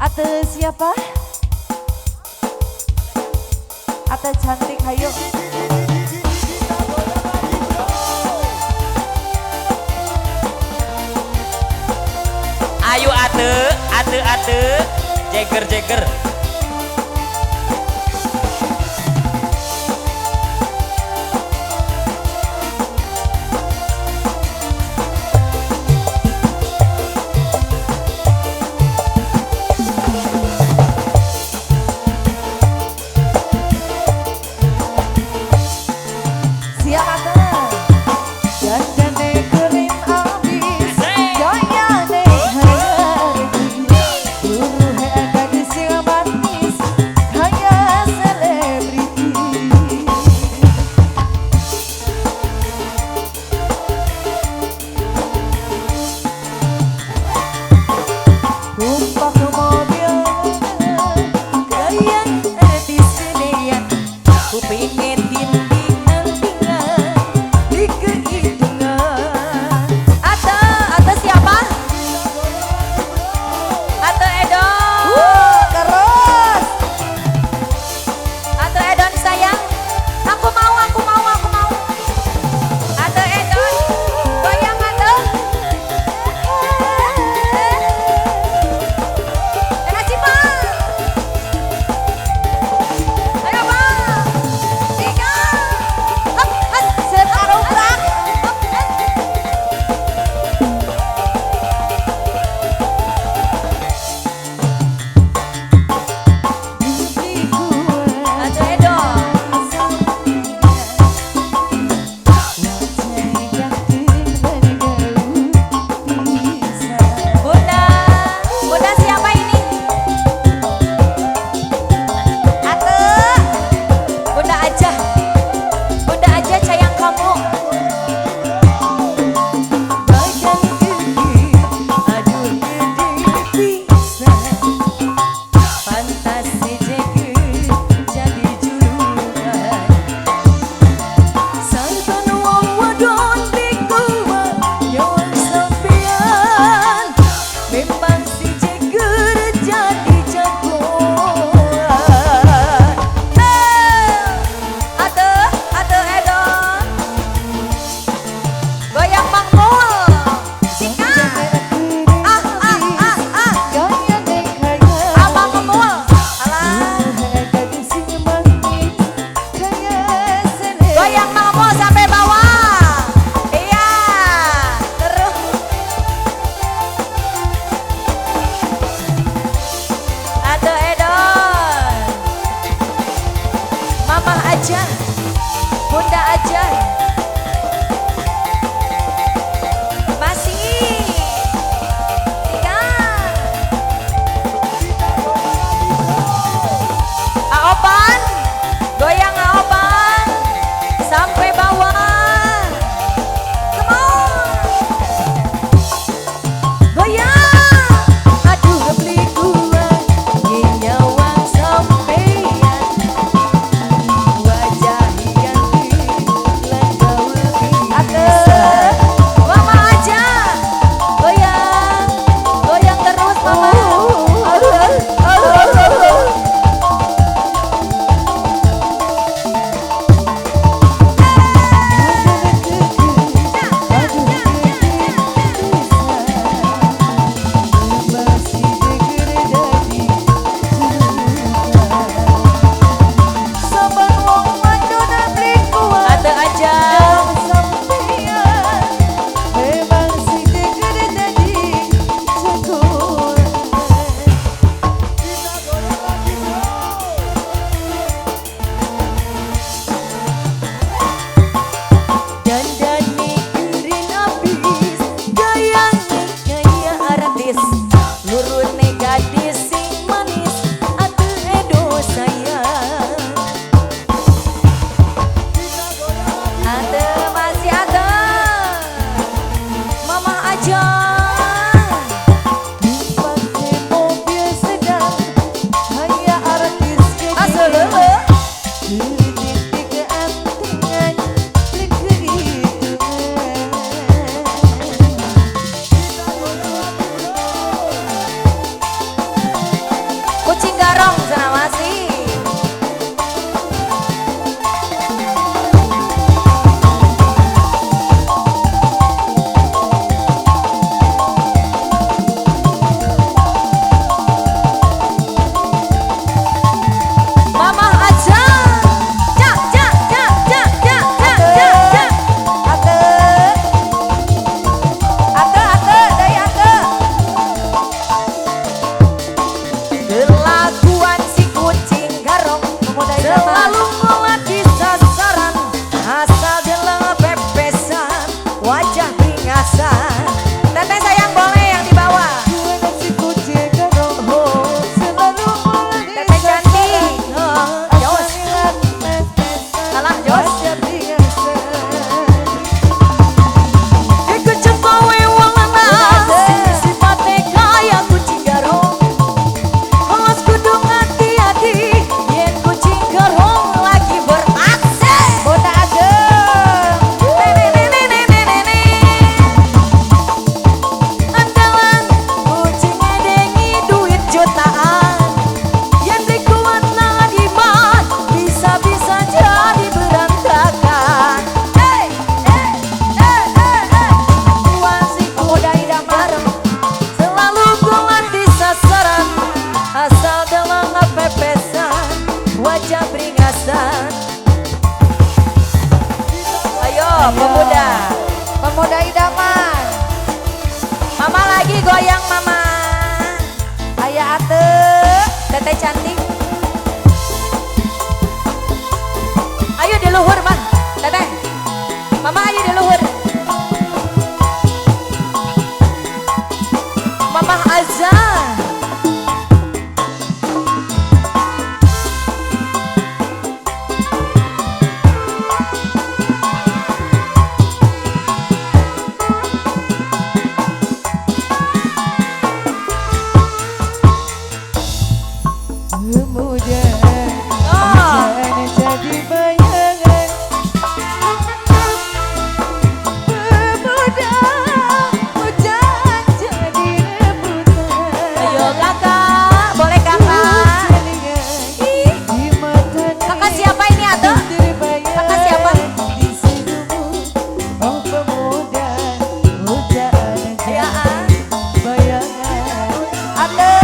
Ate siapa? Ate cantik, ayo. Ayo ate, jeger. Siap ate. Janjane kering abis, goyane hari-hari. Buruhe gadis yang manis, kayak selebriti. Tumpah ke mobil, kayak di sini ya. Ku pengen dinding-dindingan di kehitungan. Ate siapa? Ate Edon. Terus. Ate Edon sayang. Aku mau. Ate Edon. Goyang ate. Kasih Pak. Ayo Pak. Tiga. Hop, separuh gerak. Ate Edon. Bunda siapa ini? Ate, Bunda aja sayang kamu. Bagai gigi, aduh gede pisan. Fantasi jeger jadi julukan. Sarban wong wadon di gua nyawan sampean. Memang si jeger jadi jagoan. Ate Edon. Goyang makmul. Sikat. Abang memul. Alah. Goyang makmul sampai bawah. Iya. Terus. Ate Edon. Mama aja. Bunda aja. Masih. Tiga. Aopan. Goyang Aopan. Sampai bawah. Come on. Goyang. Aduh beli gua. Nyawang sampean. Wajah yang pemuda. Pemuda idaman. Mama lagi goyang mama. Ayah ate, teteh cantik. Ayo di luhur mah, teteh. Mama ayo di luhur. Mama azan. Pemuda Oh. jangan jadi bayangan. Pemuda jangan jadi rebutan. Ayo kakak, boleh kakak. Ih, Di mata kakak siapa ini atuh? Kakak siapa? di senyummu, oh pemuda jangan Ya, jadi bayangan. ate.